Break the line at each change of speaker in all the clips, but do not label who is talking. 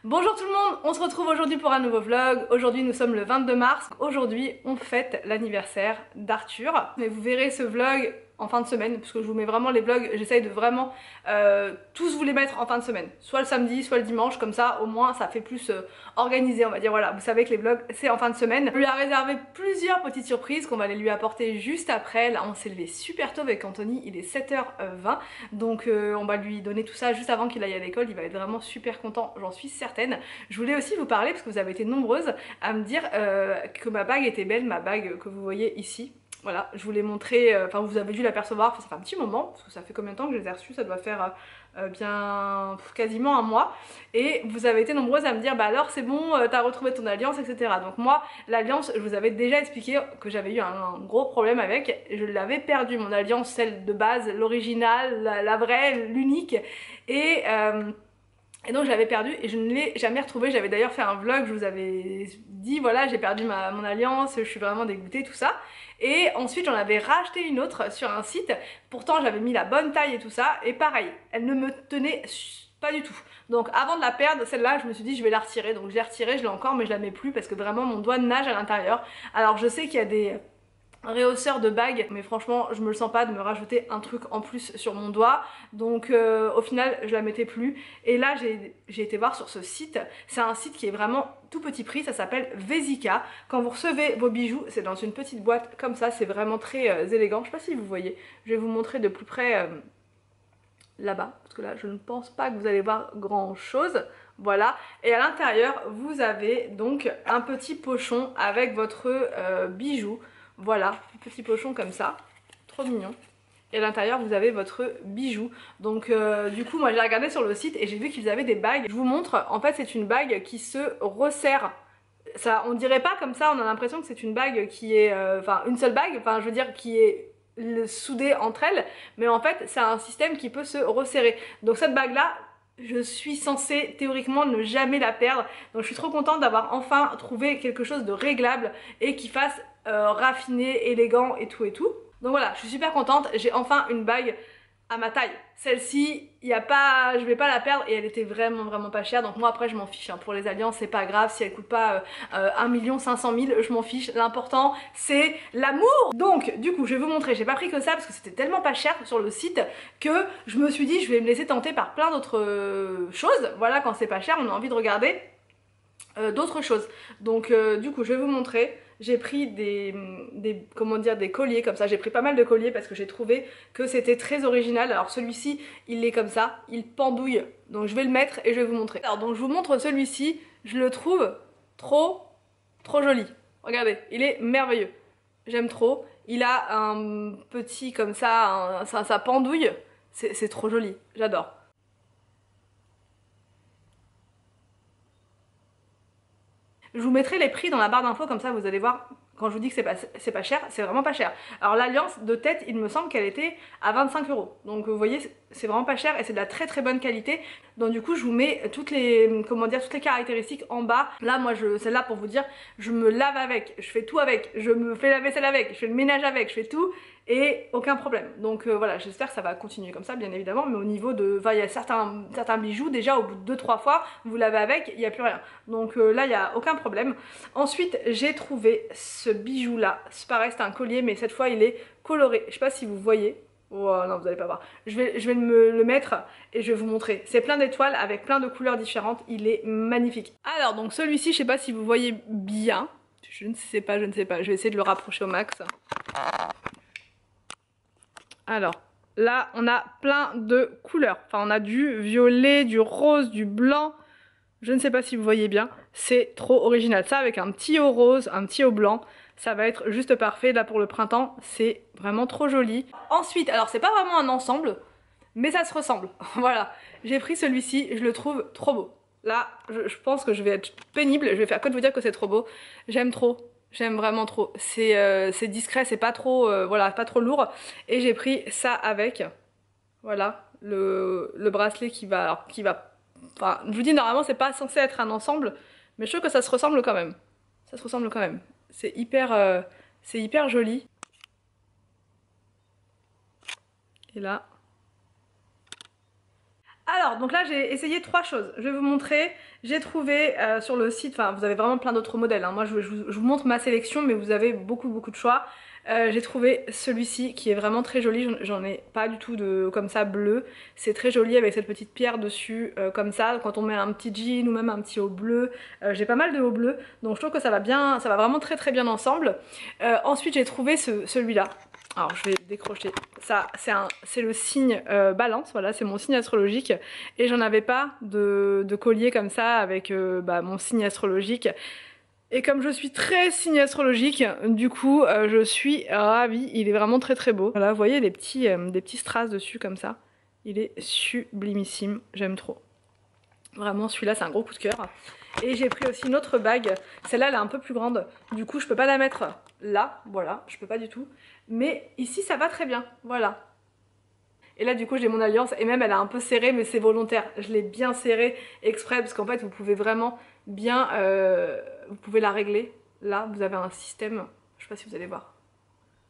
Bonjour tout le monde, on se retrouve aujourd'hui pour un nouveau vlog. Aujourd'hui nous sommes le 22 mars. Aujourd'hui on fête l'anniversaire d'Arthur. Mais vous verrez ce vlog en fin de semaine, parce que je vous mets vraiment les vlogs, j'essaye de vraiment tous vous les mettre en fin de semaine. Soit le samedi, soit le dimanche, comme ça au moins ça fait plus organisé, on va dire. Voilà, vous savez que les vlogs c'est en fin de semaine. On lui a réservé plusieurs petites surprises qu'on va aller lui apporter juste après. Là on s'est levé super tôt avec Anthony, il est 7h20. Donc on va lui donner tout ça juste avant qu'il aille à l'école, il va être vraiment super content, j'en suis certaine. Je voulais aussi vous parler, parce que vous avez été nombreuses à me dire que ma bague était belle, ma bague que vous voyez ici. Voilà, je vous l'ai montré, enfin vous avez dû l'apercevoir, ça fait un petit moment, parce que ça fait combien de temps que je les ai reçus, ça doit faire bien quasiment un mois. Et vous avez été nombreuses à me dire, bah alors c'est bon, t'as retrouvé ton alliance, etc. Donc moi, l'alliance, je vous avais déjà expliqué que j'avais eu un gros problème avec, je l'avais perdue, mon alliance, celle de base, l'originale, la vraie, l'unique. Et... Et donc je l'avais perdue et je ne l'ai jamais retrouvée. J'avais d'ailleurs fait un vlog, je vous avais dit voilà j'ai perdu mon alliance, je suis vraiment dégoûtée, tout ça. Et ensuite j'en avais racheté une autre sur un site, pourtant j'avais mis la bonne taille et tout ça, et pareil, elle ne me tenait pas du tout. Donc avant de la perdre, celle-là, je me suis dit je vais la retirer. Donc je l'ai retirée, je l'ai encore mais je la mets plus parce que vraiment mon doigt nage à l'intérieur. Alors je sais qu'il y a des réhausseur de bague, mais franchement je me le sens pas de me rajouter un truc en plus sur mon doigt, donc au final je la mettais plus. Et là j'ai été voir sur ce site, c'est un site qui est vraiment tout petit prix, ça s'appelle Vesica. Quand vous recevez vos bijoux, c'est dans une petite boîte comme ça, c'est vraiment très élégant. Je sais pas si vous voyez, je vais vous montrer de plus près là-bas, parce que là je ne pense pas que vous allez voir grand chose. Voilà, et à l'intérieur vous avez donc un petit pochon avec votre bijou. Voilà, petit pochon comme ça, trop mignon. Et à l'intérieur vous avez votre bijou. Donc du coup moi j'ai regardé sur le site et j'ai vu qu'ils avaient des bagues. Je vous montre, en fait c'est une bague qui se resserre. Ça, on dirait pas comme ça, on a l'impression que c'est une bague qui est, enfin une seule bague, enfin je veux dire qui est soudée entre elles, mais en fait c'est un système qui peut se resserrer. Donc cette bague là, je suis censée théoriquement ne jamais la perdre, donc je suis trop contente d'avoir enfin trouvé quelque chose de réglable et qui fasse raffiné, élégant et tout et tout. Donc voilà, je suis super contente, j'ai enfin une bague à ma taille. Celle-ci, y a pas, je vais pas la perdre et elle était vraiment pas chère. Donc moi après je m'en fiche, hein. Pour les alliances c'est pas grave, si elle coûte pas 1 500 000, je m'en fiche. L'important c'est l'amour. Donc du coup je vais vous montrer, j'ai pas pris que ça parce que c'était tellement pas cher sur le site que je me suis dit je vais me laisser tenter par plein d'autres choses. Voilà, quand c'est pas cher on a envie de regarder d'autres choses. Donc du coup je vais vous montrer. J'ai pris comment dire, des colliers comme ça. J'ai pris pas mal de colliers parce que j'ai trouvé que c'était très original. Alors celui-ci il est comme ça, il pendouille. Donc je vais le mettre et je vais vous montrer. Alors donc je vous montre celui-ci, je le trouve trop joli. Regardez, il est merveilleux. J'aime trop. Il a un petit comme ça, ça pendouille. C'est trop joli, j'adore. Je vous mettrai les prix dans la barre d'infos, comme ça vous allez voir. Quand je vous dis que c'est pas cher, c'est vraiment pas cher. Alors l'alliance de tête, il me semble qu'elle était à 25 €. Donc vous voyez, c'est vraiment pas cher et c'est de la très bonne qualité. Donc du coup je vous mets toutes les, comment dire, toutes les caractéristiques en bas. Là moi celle-là pour vous dire, je me lave avec, je fais tout avec, je me fais la vaisselle avec, je fais le ménage avec, je fais tout et aucun problème. Donc voilà, j'espère que ça va continuer comme ça bien évidemment, mais au niveau de, enfin il y a certains bijoux, déjà au bout de 2-3 fois, vous lavez avec, il n'y a plus rien. Donc là il n'y a aucun problème. Ensuite j'ai trouvé ce bijou là, c'est pareil, c'est un collier mais cette fois il est coloré, je sais pas si vous voyez. Oh non, vous allez pas voir. Je vais le mettre et je vais vous montrer. C'est plein d'étoiles avec plein de couleurs différentes. Il est magnifique. Alors donc celui-ci, je sais pas si vous voyez bien. Je ne sais pas, je ne sais pas. Je vais essayer de le rapprocher au max. Alors là, on a plein de couleurs. Enfin, on a du violet, du rose, du blanc. Je ne sais pas si vous voyez bien. C'est trop original. Ça avec un petit haut rose, un petit haut blanc. Ça va être juste parfait là pour le printemps, c'est vraiment trop joli. Ensuite, alors c'est pas vraiment un ensemble, mais ça se ressemble. Voilà, j'ai pris celui-ci, je le trouve trop beau. Là, je pense que je vais être pénible, je vais faire que de vous dire que c'est trop beau. J'aime trop, j'aime vraiment trop. C'est discret, c'est pas trop, voilà, pas trop lourd. Et j'ai pris ça avec, voilà, le bracelet enfin, je vous dis normalement c'est pas censé être un ensemble, mais je trouve que ça se ressemble quand même. Ça se ressemble quand même. C'est hyper joli. Et là. Alors, donc là j'ai essayé 3 choses. Je vais vous montrer. J'ai trouvé sur le site, enfin vous avez vraiment plein d'autres modèles. Hein. Moi je vous montre ma sélection, mais vous avez beaucoup de choix. J'ai trouvé celui-ci qui est vraiment très joli. J'en ai pas du tout de comme ça bleu. C'est très joli avec cette petite pierre dessus, comme ça. Quand on met un petit jean ou même un petit haut bleu. J'ai pas mal de hauts bleus, donc je trouve que ça va bien, ça va vraiment très bien ensemble. Ensuite j'ai trouvé celui-là. Alors je vais décrocher, ça c'est le signe balance, voilà c'est mon signe astrologique et j'en avais pas de collier comme ça avec mon signe astrologique et comme je suis très signe astrologique du coup je suis ravie, il est vraiment très beau. Voilà vous voyez des petits strass dessus comme ça, il est sublimissime, j'aime trop. Vraiment celui-là c'est un gros coup de cœur. Et j'ai pris aussi une autre bague, celle-là elle est un peu plus grande, du coup je peux pas la mettre là, voilà, je peux pas du tout. Mais ici ça va très bien, voilà. Et là du coup j'ai mon alliance et même elle est un peu serrée mais c'est volontaire. Je l'ai bien serrée exprès parce qu'en fait vous pouvez vraiment bien, vous pouvez la régler. Là vous avez un système, je sais pas si vous allez voir.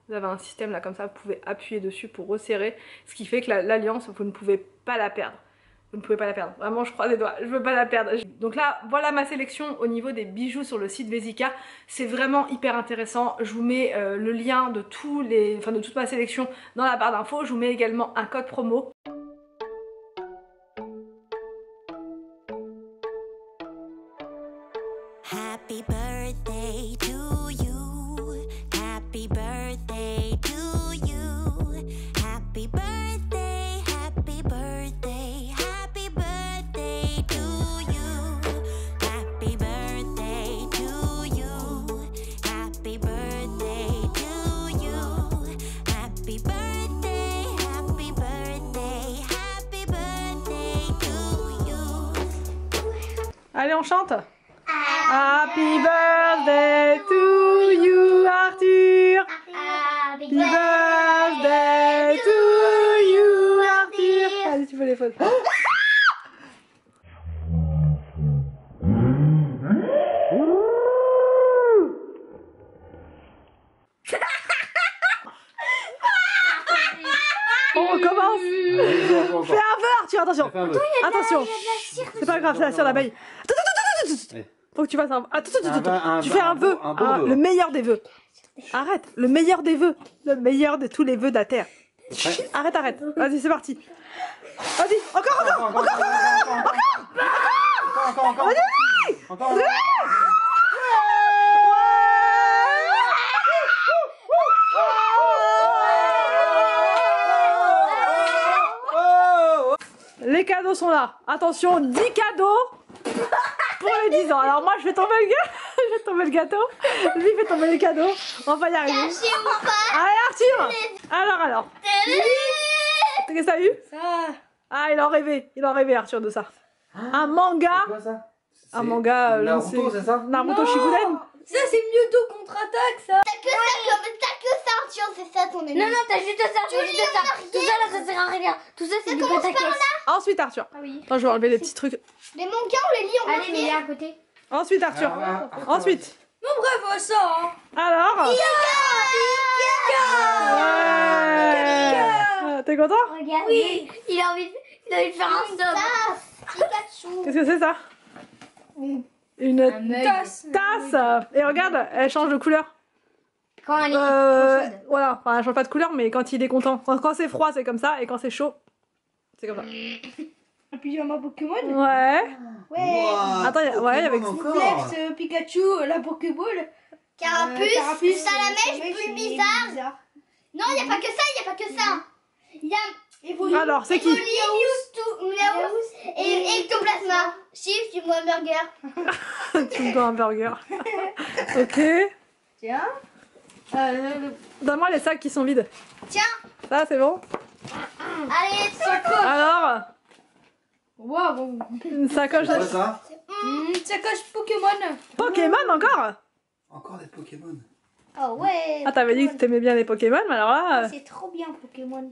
Vous avez un système là comme ça, vous pouvez appuyer dessus pour resserrer. Ce qui fait que l'alliance vous ne pouvez pas la perdre. Vous ne pouvez pas la perdre, vraiment je croise les doigts, je veux pas la perdre. Donc là, voilà ma sélection au niveau des bijoux sur le site Vesica. C'est vraiment hyper intéressant. Je vous mets le lien de de toute ma sélection dans la barre d'infos. Je vous mets également un code promo.
Happy birthday to you. Happy birthday to you. Happy birthday, happy birthday. Happy birthday to you. Happy birthday to you. Happy birthday to you. Happy birthday, happy birthday. Happy birthday to you.
Allez on chante. Happy birthday to you Arthur. Happy birthday to you Arthur. Allez tu peux les fautes. On recommence. Fais un vœu Arthur, attention. Attention. C'est pas grave, c'est la cire d'abeille. Faut que tu fasses un... Attends, tu fais un vœu, le meilleur des vœux. Arrête, le meilleur des vœux. Le meilleur de tous les vœux de la terre. Arrête. Vas-y, c'est parti. Vas-y, encore. Vas-y. Les cadeaux sont là. Attention, 10 cadeaux pour les 10 ans. Alors moi je vais tomber le gâteau. Lui il fait tomber les cadeaux. On va y arriver. Allez Arthur. Alors. Qu'est-ce que t'as eu? Ah il en rêvait Arthur de ça. Un manga.
C'est quoi ça?
Un manga.
Naruto, c'est ça?
Naruto Shippuden.
Ça c'est Mewtwo contre-attaque ça.
T'as que ça Arthur, c'est ça ton ennemi.
Non, t'as juste ça. Tout ça là, ça sert à rien. Tout ça c'est du pataquès.
Ensuite Arthur.
Ah oui.
Attends, je vais enlever les petits trucs.
Les mangas on les lit en
Allez, mais il est à côté.
Ensuite Arthur. Ensuite.
Non, bref, ça hein.
Alors. Ouais. T'es content?
Regarde. Oui, il a envie de faire un stop.
Pikachu.
Qu'est-ce que c'est ça? Une
tasse.
Et regarde, elle change de couleur.
Quand elle est trop chaude.
Voilà, enfin elle change pas de couleur mais quand il est content. Quand c'est froid c'est comme ça et quand c'est chaud c'est comme ça.
Un pyjama Pokémon.
Ouais.
Ouais.
Attends, ouais, avec
Flex, Pikachu, la Pokéball.
Carapuce, Salamèche, plus bizarre. Non, il n'y a pas que ça. Il y a
Alors, c'est qui?
Miaus et Ectoplasma. Chiffre, tu vois un burger.
Tu me dois un burger. Ok.
Tiens.
Donne-moi les sacs qui sont vides.
Tiens.
Ça, c'est bon?
Allez, sacoche.
Alors,
Waouh.
une sacoche.
C'est quoi ça?
Sacoche Pokémon.
Pokémon encore?
Encore des Pokémon.
Oh ouais.
Ah, t'avais dit que t'aimais bien les Pokémon, mais alors là.
C'est trop bien Pokémon.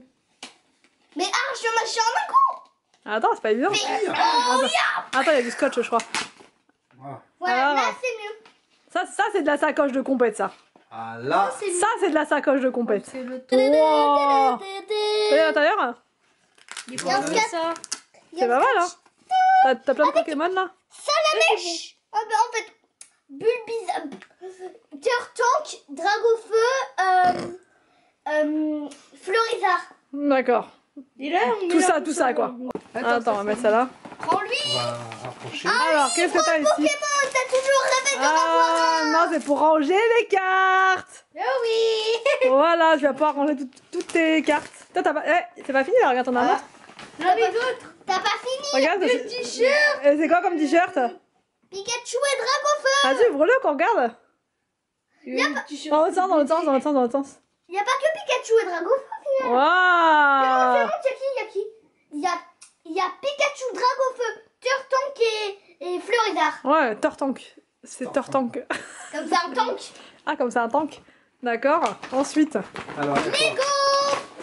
Mais je vais mâcher en un coup.
Attends, c'est pas évident. Attends, il y a du scotch, je crois.
Voilà.
Voilà,
Alors.
là c'est mieux.
Ça c'est de la sacoche de compète, ça.
Ah là.
Ça, c'est de la sacoche de compète.
C'est le
Wow. Vous voyez à l'intérieur?
Il
faut enlever
ça.
C'est pas mal, hein. T'as plein de Pokémon là.
Salamèche. Ah bah en fait, Bulbizarre, Turtank, Dragofeu, Florizarre.
D'accord.
Et là, on
Tout ça quoi. Attends, on va mettre ça là.
Prends-lui.
On va rapprocher.
Alors, qu'est-ce que t'as ici?
Pokémon, t'as toujours rêvé d'en avoir
Ah
un.
non, c'est pour ranger les cartes.
Ah oui.
Voilà, je vais pouvoir ranger toutes tes cartes. Toi, t'as pas... c'est pas fini là, regarde, t'en as un autre.
J'en ai d'autres. T'as pas fini.
Regarde,
t-shirt.
Et c'est quoi comme t-shirt?
Pikachu et Dragofeu.
Vas-y, ouvre-le qu'on regarde. Dans l'autre sens, dans l'autre sens, dans l'autre sens, dans l'autre sens.
Il y a pas que Pikachu et Dragofeu.
Waouh.
Il y a Pikachu, Dragofeu, Turtank et Florizarre.
Ouais, Turtank. C'est Turtank.
Comme ça un tank.
Ah, comme c'est un tank. D'accord. Ensuite.
Alors,
Lego.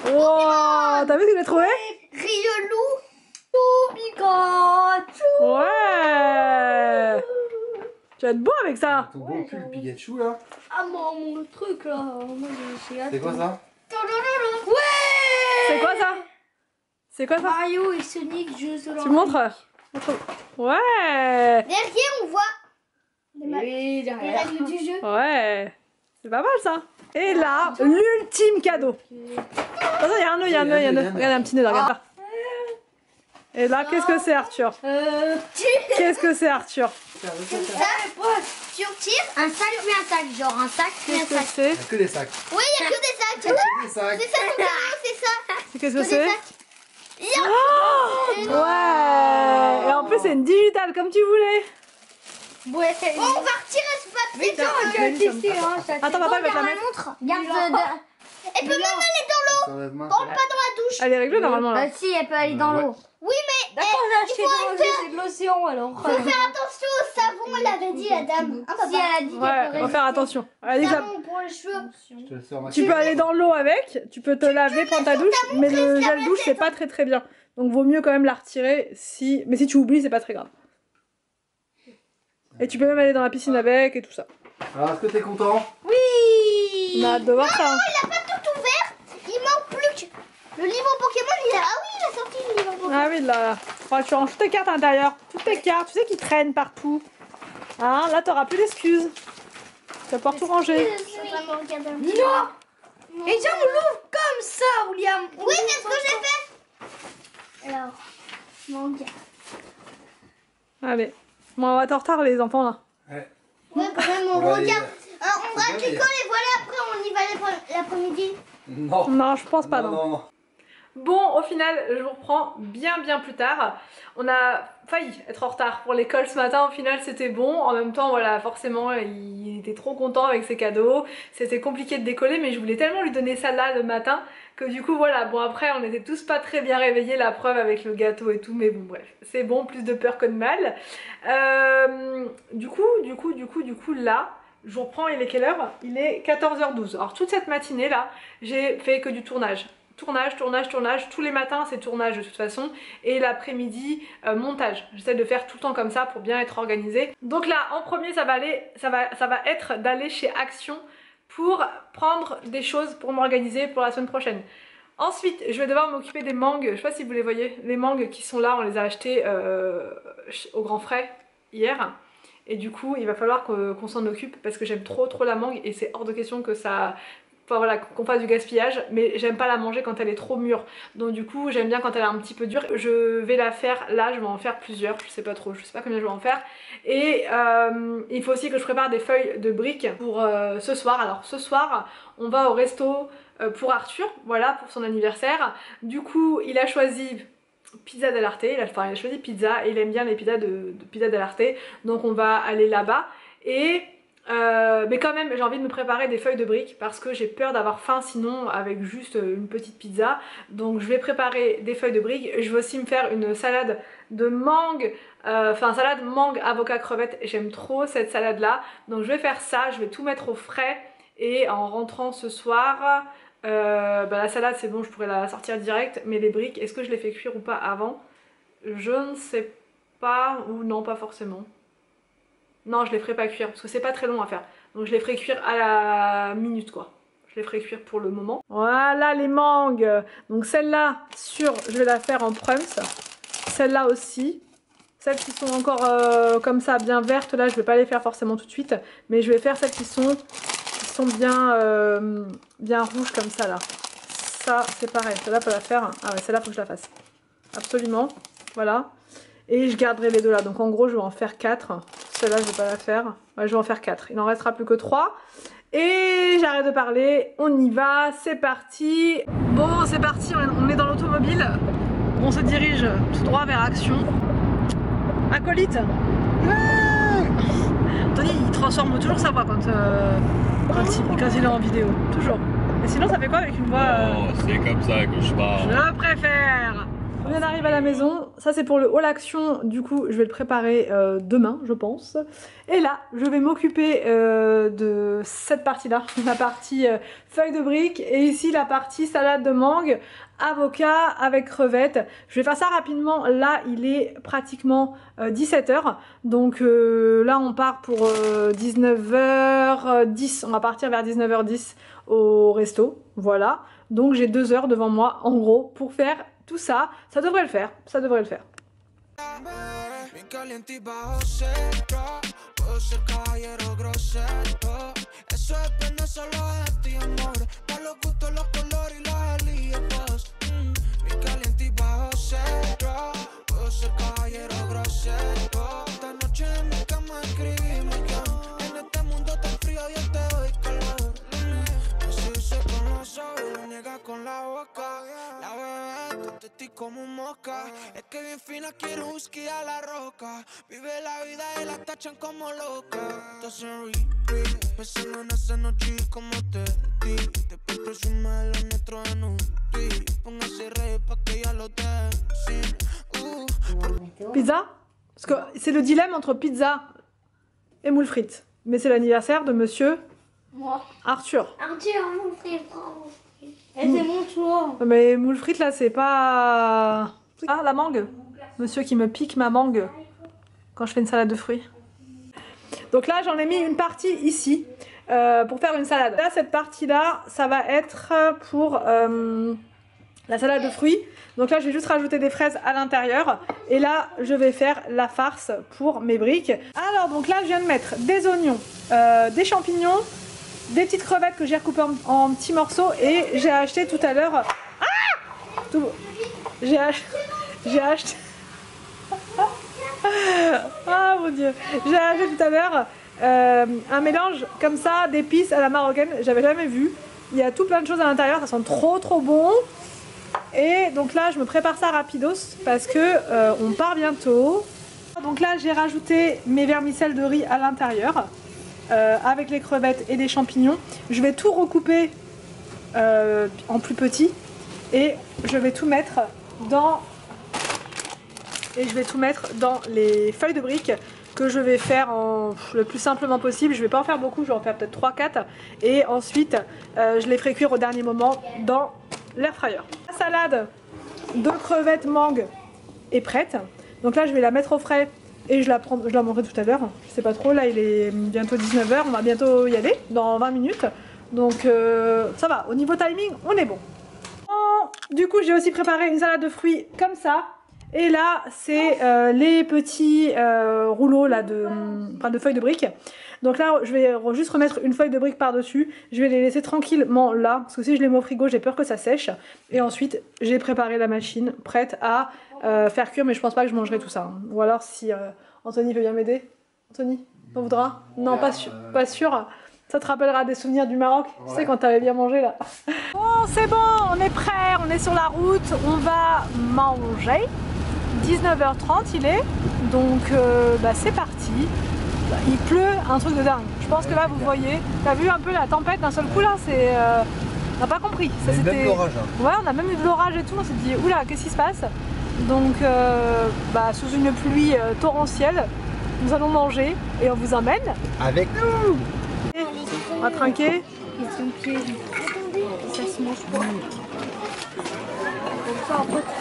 Wow, t'as vu ce que j'ai trouvé?
Riolou.
Pikachu.
Ouais. Tu vas être beau avec ça.
ton beau pull Pikachu là.
Ah mon truc là. Moi,
C'est quoi ça?
C'est quoi ça? C'est quoi ça?
Mario et Sonic, jeux de
Tu montres? Ouais.
Derrière on voit
Oui,
les
derrière.
règles du jeu.
Ouais. C'est pas mal ça. Et là, l'ultime cadeau. Attention, il y a un nœud, il y a un nœud, il y a un nœud. Regarde un petit nœud, regarde là. Et là, qu'est-ce que c'est Arthur? Qu'est-ce que c'est Arthur?
Tu retires.
Un sac puis un sac, genre un sac puis un
Qu'est-ce que
sac.
c'est?
Il y a que des sacs.
Oui, il y a que des sacs. tu vois.
Des sacs.
C'est ça ton cadeau, c'est ça.
Qu'est-ce que
Que des
c'est?
sacs.
Ouais. Et en plus, c'est une digitale comme tu voulais.
Ouais.
Bon, on va retirer ce papier.
Mais on va tester, hein. Ça
Attends, papa, il va te la
Garde
mettre.
la montre. Garde
Elle peut même aller dans l'eau.
Pas
Pas dans la douche.
Elle est réglée normalement là.
si, elle peut aller dans
Ouais.
l'eau.
Oui, mais
D'accord, j'ai acheté c'est de l'océan alors.
faut faire attention au savon, elle avait dit la dame. Hein,
Si elle a dit
Ouais,
qu'elle peut
faut faire attention. Elle a dit que ça-
savon pour les cheveux.
Je te le sers
Tu peux aller dans l'eau avec, tu peux te laver, prendre ta douche, mais le gel douche c'est pas très bien. Donc vaut mieux quand même la retirer si. Mais si tu oublies, c'est pas très grave. Et tu peux même aller dans la piscine avec et tout ça.
Alors, est-ce que t'es content?
On a hâte de voir ça. hein.
Il a pas tout ouvert. Il manque plus que le livre Pokémon. Il a... Ah oui, il a sorti le livre Pokémon.
Ah oui, là. Enfin, tu ranges toutes tes cartes à l'intérieur. Toutes tes cartes, tu sais qu'ils traînent partout. Hein, là, t'auras plus d'excuses. Tu vas pouvoir tout ranger.
Non. Et tiens, on l'ouvre comme ça, William.
Oui, c'est ce que j'ai fait. Alors, manga.
Allez. Bon, on va être en retard, les enfants, là.
Ouais.
Ouais, quand même, on
On va aller-
regarde. On va
regarder.
picole et voilà, après on y va l'après-midi.
Non.
Non, je pense pas, non.
Non.
Bon, au final, je vous reprends bien plus tard. On a failli être en retard pour l'école ce matin. Au final, c'était bon. En même temps, voilà, forcément, il était trop content avec ses cadeaux. C'était compliqué de décoller, mais je voulais tellement lui donner ça là le matin que du coup, voilà. Bon, après, on était tous pas très bien réveillés, la preuve avec le gâteau et tout. Mais bon, bref, c'est bon, plus de peur que de mal. Du coup, là... Je vous reprends, il est quelle heure? Il est 14h12. Alors toute cette matinée là, j'ai fait que du tournage. Tournage, tous les matins c'est tournage de toute façon. Et l'après-midi, montage. J'essaie de faire tout le temps comme ça pour bien être organisée. Donc là, en premier, ça va être d'aller chez Action pour prendre des choses pour m'organiser pour la semaine prochaine. Ensuite, je vais devoir m'occuper des mangues. Je sais pas si vous les voyez. Les mangues qui sont là, on les a achetés au Grand Frais hier. Et du coup, il va falloir qu'on s'en occupe parce que j'aime trop la mangue et c'est hors de question que ça... Enfin voilà, qu'on fasse du gaspillage, mais j'aime pas la manger quand elle est trop mûre. Donc du coup, j'aime bien quand elle est un petit peu dure. Je vais la faire là, je vais en faire plusieurs, je sais pas trop, je sais pas combien je vais en faire. Et il faut aussi que je prépare des feuilles de briques pour ce soir. Alors ce soir, on va au resto pour Arthur, voilà, pour son anniversaire. Du coup, il a choisi... Pizza dell'Arte, il a choisi pizza et il aime bien les pizzas de Pizza dell'Arte, donc on va aller là-bas. Et mais quand même j'ai envie de me préparer des feuilles de briques parce que j'ai peur d'avoir faim sinon avec juste une petite pizza. Donc je vais préparer des feuilles de briques. Je vais aussi me faire une salade de mangue, salade mangue, avocat, crevette. J'aime trop cette salade là, donc je vais faire ça, je vais tout mettre au frais et en rentrant ce soir... la salade c'est bon, je pourrais la sortir direct, mais les briques, est-ce que je les fais cuire ou pas avant? Je ne sais pas, ou non, pas forcément. Non, je les ferai pas cuire parce que c'est pas très long à faire, donc je les ferai cuire à la minute quoi. Je les ferai cuire pour le moment. Voilà les mangues. Donc celle-là, je vais la faire en prums. Celles-là aussi. Celles qui sont encore comme ça, bien vertes, là, je vais pas les faire forcément tout de suite. Mais je vais faire celles qui sont bien rouges comme ça, là. Ça, c'est pareil. Celle-là, faut la faire. Ah ouais, celle-là, faut que je la fasse. Absolument. Voilà. Et je garderai les deux là. Donc, en gros, je vais en faire 4. Celle-là, je vais pas la faire. Ouais, je vais en faire 4. Il n'en restera plus que 3. Et j'arrête de parler. On y va. C'est parti. Bon, c'est parti. On est dans l'automobile. On se dirige tout droit vers Action. Acolyte. Anthony, il transforme toujours sa voix quand il est en vidéo. Toujours. Et sinon, ça fait quoi avec une voix
Oh, c'est comme ça que je parle.
Je préfère. On vient d'arriver à la maison. Ça, c'est pour le haul action. Du coup, je vais le préparer demain, je pense. Et là, je vais m'occuper de cette partie-là. La partie feuille de briques. Et ici, la partie salade de mangue, avocat avec crevettes. Je vais faire ça rapidement. Là, il est pratiquement 17 h. Donc là, on part pour 19h10. On va partir vers 19h10 au resto. Voilà. Donc j'ai 2 heures devant moi, en gros, pour faire tout ça. Ça devrait le faire. Ça devrait le faire.
Como un mosca, es que bien fina quiere un whisky a la roca. Vive la vida y la tachan como loca. Entonces repeat, pensando en esa noche como te di. Después presume lo nuestro en un tweet. Póngase rey pa' que ya lo den sin.
Pizza? Parce que c'est le dilemme entre pizza et moules frites. Mais c'est l'anniversaire de monsieur Arthur.
Arthur, mon frère, bravo.
Et c'est mon choix.
Mais moules frites là, c'est pas... Ah, la mangue. Monsieur qui me pique ma mangue quand je fais une salade de fruits. Donc là, j'en ai mis une partie ici pour faire une salade. Là, cette partie-là, ça va être pour la salade de fruits. Donc là, je vais juste rajouter des fraises à l'intérieur. Et là, je vais faire la farce pour mes briques. Alors, donc là, je viens de mettre des oignons, des champignons, des petites crevettes que j'ai recoupées en petits morceaux. Et j'ai acheté tout à l'heure... Ah, j'ai acheté... Ah mon dieu. J'ai acheté tout à l'heure un mélange comme ça d'épices à la marocaine. J'avais jamais vu. Il y a tout plein de choses à l'intérieur. Ça sent trop bon. Et donc là, je me prépare ça rapidos parce que on part bientôt. Donc là, j'ai rajouté mes vermicelles de riz à l'intérieur avec les crevettes et les champignons. Je vais tout recouper en plus petit et je vais tout mettre dans les feuilles de briques que je vais faire le plus simplement possible. Je vais pas en faire beaucoup, je vais en faire peut-être 3-4 et ensuite je les ferai cuire au dernier moment dans l'air fryer. La salade de crevettes mangue est prête. Donc là, je vais la mettre au frais et je la mangerai tout à l'heure. Je sais pas trop, là il est bientôt 19 h, on va bientôt y aller dans 20 minutes. Donc ça va, au niveau timing, on est bon. Du coup, j'ai aussi préparé une salade de fruits comme ça. Et là, c'est les petits rouleaux là, de feuilles de briques. Donc là, je vais juste remettre une feuille de brique par-dessus. Je vais les laisser tranquillement là, parce que si je les mets au frigo, j'ai peur que ça sèche. Et ensuite, j'ai préparé la machine prête à faire cuire, mais je pense pas que je mangerai tout ça. Hein. Ou alors si Anthony veut bien m'aider. Anthony, t'en voudras? Non, pas sûr. Ça te rappellera des souvenirs du Maroc, ouais. Tu sais, quand t'avais bien mangé là. Bon, c'est bon, on est prêt, on est sur la route, on va manger. 19h30 il est, donc c'est parti. Il pleut, un truc de dingue. Je pense que là vous voyez, t'as vu un peu la tempête d'un seul coup là, c'est... on n'a pas compris. Ça,
on a même l'orage. Hein.
Ouais, on a même eu de l'orage et tout, on s'est dit oula, qu'est-ce qui se passe? Donc sous une pluie torrentielle, nous allons manger et on vous emmène
avec nous.
On va trinquer.
Ça se mange pas.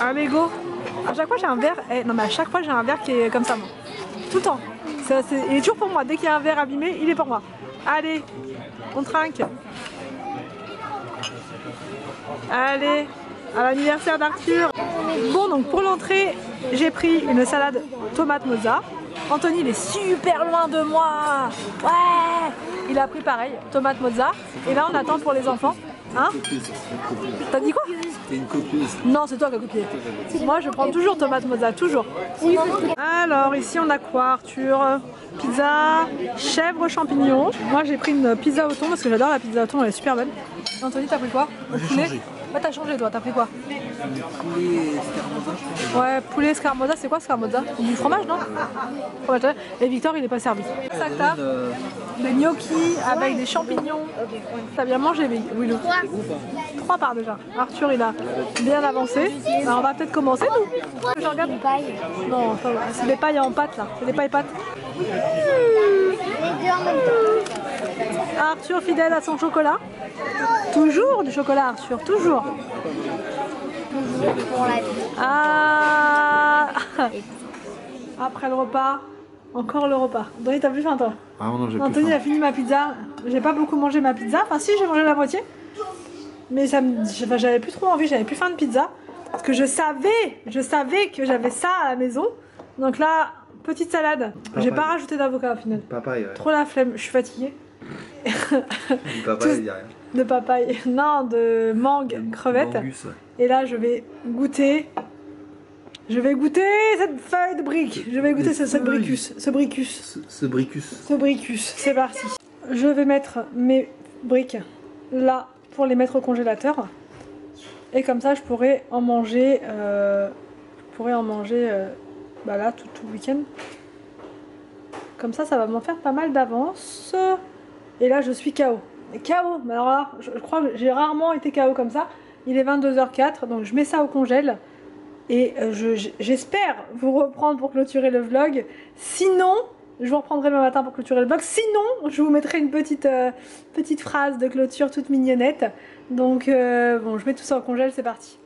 Allez go. À chaque fois j'ai un verre, non mais à chaque fois j'ai un verre qui est comme ça moi. Tout le temps. Il est toujours pour moi, dès qu'il y a un verre abîmé, il est pour moi. Allez, on trinque. Allez, à l'anniversaire d'Arthur. Bon donc pour l'entrée, J'ai pris une salade tomate mozza. Anthony il est super loin de moi. Ouais. Il a pris pareil, tomate mozza. Et là on attend pour les enfants. Hein? T'as dit quoi?
T'es une copieuse.
Non, c'est toi qui as copié. Moi je prends toujours tomate mozza, toujours. Alors ici on a quoi Arthur? Pizza, chèvre, champignons. Moi j'ai pris une pizza au thon parce que j'adore la pizza au thon, elle est super bonne. Anthony t'as pris quoi?
J'ai changé.
Bah t'as changé toi, t'as pris quoi?
Poulet escarmota.
Ouais, poulet escarmota, c'est quoi escarmota? Du fromage, non? Fromage. Et Victor il est pas servi. Ça que t'as des gnocchis avec des champignons. T'as bien mangé Willou? 3 parts déjà. Arthur il a bien avancé. Alors on va peut-être commencer nous. Je regarde. Non, c'est des pailles en pâte là. C'est des pailles pâtes. Arthur fidèle à son chocolat. Toujours du chocolat Arthur, toujours. Ah. Après le repas, encore le repas. Anthony t'as plus faim toi?
Ah non, j'ai plus
Anthony
faim.
a fini ma pizza. J'ai pas beaucoup mangé ma pizza. Enfin si, j'ai mangé la moitié. Mais j'avais plus trop envie, j'avais plus faim de pizza. Parce que je savais que j'avais ça à la maison. Donc là, petite salade. J'ai pas rajouté d'avocat au final.
Papaye, ouais.
Trop la flemme, je suis fatiguée.
Du papaye, il y a rien.
De papaye, non, de mangue, crevette.
Angus, ouais.
Et là, je vais goûter. Je vais goûter cette feuille de brique. Je vais goûter ce bricus. Ce bricus.
Ce bricus.
Ce bricus. C'est parti. Je vais mettre mes briques là pour les mettre au congélateur. Et comme ça, je pourrais en manger. Bah là, tout le week-end. Comme ça, ça va m'en faire pas mal d'avance. Et là, je suis KO. KO, mais alors là, je crois que j'ai rarement été KO comme ça. Il est 22h04, donc je mets ça au congèle. Et j'espère vous reprendre pour clôturer le vlog. Sinon, je vous reprendrai le matin pour clôturer le vlog. Sinon, je vous mettrai une petite phrase de clôture toute mignonnette. Donc, bon, je mets tout ça au congèle, c'est parti.